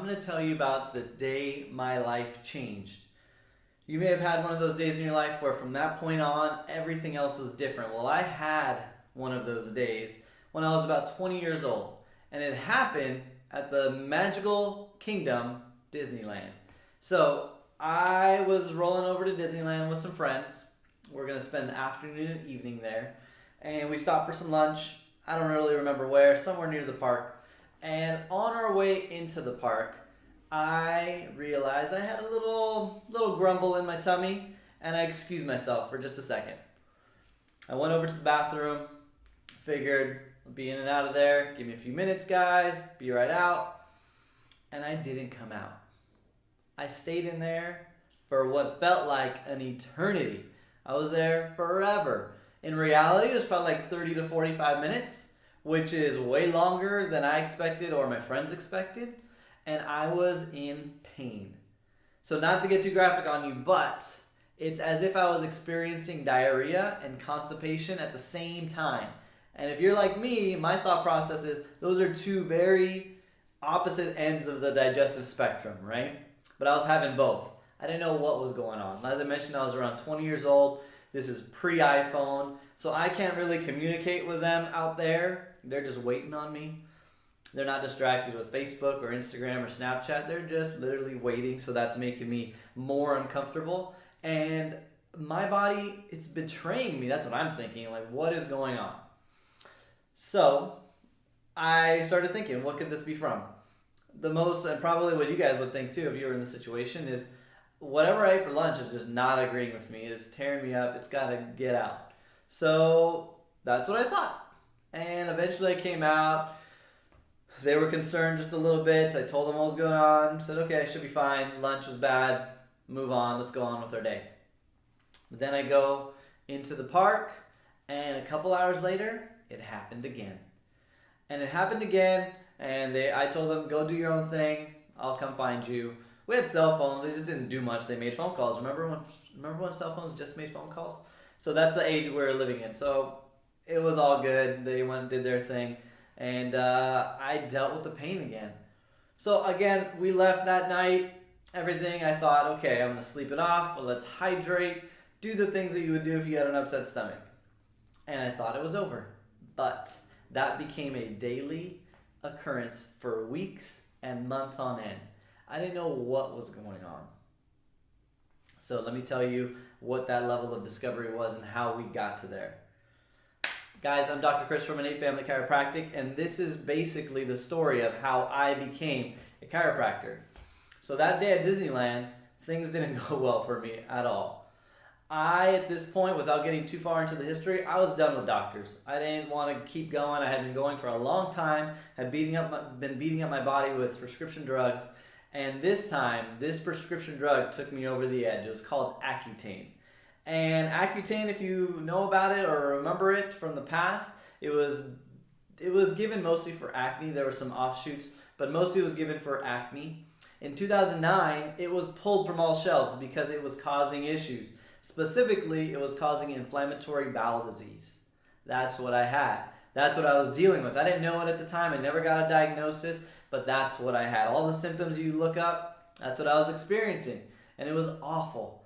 going to tell you about the day my life changed. You may have had one of those days in your life where from that point on, everything else was different. Well, I had one of those days when I was about 20 years old, and it happened at the magical kingdom, Disneyland. So I was rolling over to Disneyland with some friends. We're going to spend the afternoon and evening there, and we stopped for some lunch. I don't really remember where, somewhere near the park. And on our way into the park, I realized I had a little grumble in my tummy, and I excused myself for just a second. I went over to the bathroom, figured I'll be in and out of there. Give me a few minutes, guys. Be right out. And I didn't come out. I stayed in there for what felt like an eternity. I was there forever. In reality, it was probably like 30 to 45 minutes, which is way longer than I expected or my friends expected. And I was in pain. So not to get too graphic on you, but it's as if I was experiencing diarrhea and constipation at the same time. And if you're like me, my thought process is those are two very opposite ends of the digestive spectrum, right? But I was having both. I didn't know what was going on. As I mentioned, I was around 20 years old. This is pre-iPhone, so I can't really communicate with them out there. They're just waiting on me. They're not distracted with Facebook or Instagram or Snapchat. They're just literally waiting, so that's making me more uncomfortable. And my body, it's betraying me. That's what I'm thinking. Like, what is going on? So I started thinking, what could this be from? The most, and probably what you guys would think too if you were in this situation, is whatever I ate for lunch is just not agreeing with me. It's tearing me up. It's got to get out. So that's what I thought. And eventually I came out. They were concerned just a little bit. I told them what was going on. Said, okay, I should be fine. Lunch was bad. Move on. Let's go on with our day. But then I go into the park, and a couple hours later, it happened again. And it happened again, and I told them, go do your own thing. I'll come find you. We had cell phones. They just didn't do much. They made phone calls. Remember when cell phones just made phone calls? So that's the age we're living in. So it was all good. They went and did their thing. And I dealt with the pain again. So again, we left that night. Everything, I thought, okay, I'm going to sleep it off. Well, let's hydrate. Do the things that you would do if you had an upset stomach. And I thought it was over. But that became a daily occurrence for weeks and months on end. I didn't know what was going on. So let me tell you what that level of discovery was and how we got to there. Guys, I'm Dr. Chris from Innate Family Chiropractic, and this is basically the story of how I became a chiropractor. So that day at Disneyland, things didn't go well for me at all. At this point, without getting too far into the history, I was done with doctors. I didn't want to keep going. I had been going for a long time, had been beating up my body with prescription drugs, and this time, this prescription drug took me over the edge. It was called Accutane. And Accutane, if you know about it or remember it from the past, it was given mostly for acne. There were some offshoots, but mostly it was given for acne. In 2009, it was pulled from all shelves because it was causing issues. Specifically, it was causing inflammatory bowel disease. That's what I had. That's what I was dealing with. I didn't know it at the time. I never got a diagnosis, but that's what I had. All the symptoms you look up, that's what I was experiencing. And it was awful.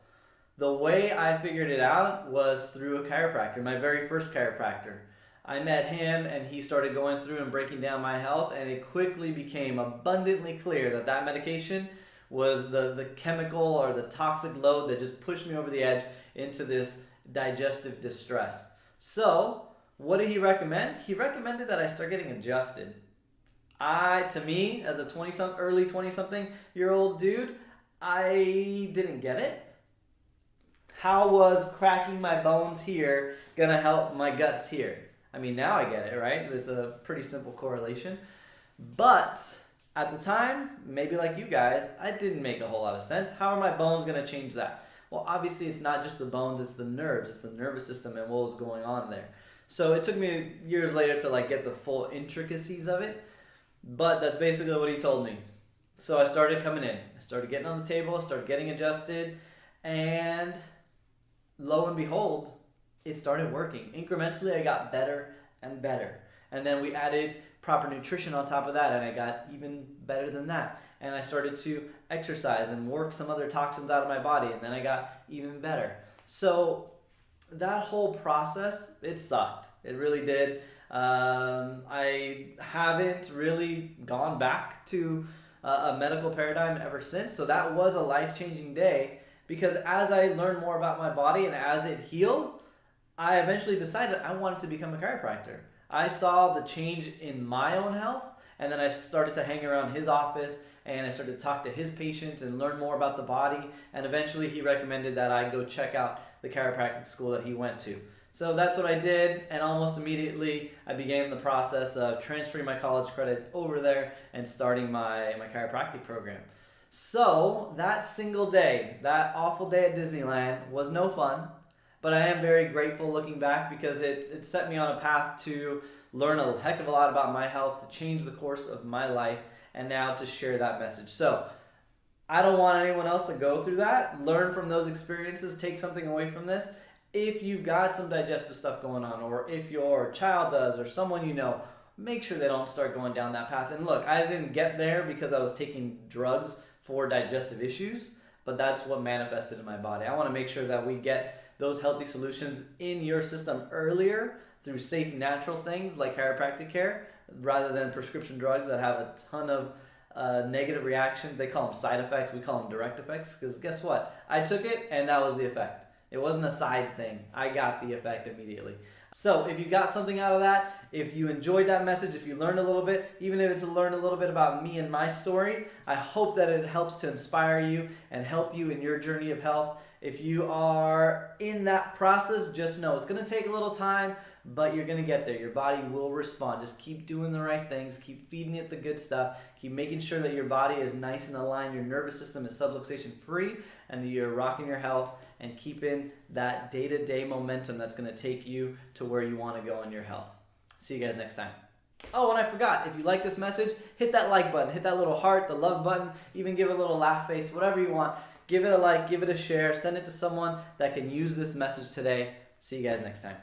The way I figured it out was through a chiropractor, my very first chiropractor. I met him, and he started going through and breaking down my health, and it quickly became abundantly clear that that medication was the chemical or the toxic load that just pushed me over the edge into this digestive distress. So, what did he recommend? He recommended that I start getting adjusted. To me, as a early 20-something-year-old dude, I didn't get it. How was cracking my bones here going to help my guts here? I mean, now I get it, right? There's a pretty simple correlation. But at the time, maybe like you guys, I didn't make a whole lot of sense. How are my bones going to change that? Well, obviously, it's not just the bones, it's the nerves. It's the nervous system and what was going on there. So it took me years later to get the full intricacies of it. But that's basically what he told me. So I started coming in. I started getting on the table. I started getting adjusted. And lo and behold, it started working. Incrementally, I got better and better. And then we added proper nutrition on top of that, and I got even better than that. And I started to exercise and work some other toxins out of my body, and then I got even better. So that whole process, it sucked. It really did. I haven't really gone back to a medical paradigm ever since. So that was a life-changing day, because as I learned more about my body and as it healed, I eventually decided I wanted to become a chiropractor. I saw the change in my own health, and then I started to hang around his office, and I started to talk to his patients and learn more about the body, and eventually he recommended that I go check out the chiropractic school that he went to. So that's what I did, and almost immediately I began the process of transferring my college credits over there and starting my chiropractic program. So that single day, that awful day at Disneyland, was no fun, but I am very grateful looking back, because it set me on a path to learn a heck of a lot about my health, to change the course of my life, and now to share that message. So I don't want anyone else to go through that. Learn from those experiences, take something away from this. If you've got some digestive stuff going on, or if your child does, or someone you know, make sure they don't start going down that path. And look, I didn't get there because I was taking drugs for digestive issues, but that's what manifested in my body. I want to make sure that we get those healthy solutions in your system earlier through safe, natural things like chiropractic care, rather than prescription drugs that have a ton of negative reactions. They call them side effects. We call them direct effects, because guess what? I took it and that was the effect. It wasn't a side thing. I got the effect immediately. So if you got something out of that, if you enjoyed that message, if you learned a little bit, even if it's learned a little bit about me and my story, I hope that it helps to inspire you and help you in your journey of health. If you are in that process, just know it's going to take a little time, but you're going to get there. Your body will respond. Just keep doing the right things. Keep feeding it the good stuff. Keep making sure that your body is nice and aligned. Your nervous system is subluxation free, and that you're rocking your health and keeping that day-to-day momentum that's going to take you to where you want to go in your health. See you guys next time. Oh, and I forgot, if you like this message, hit that like button, hit that little heart, the love button, even give it a little laugh face, whatever you want. Give it a like, give it a share, send it to someone that can use this message today. See you guys next time.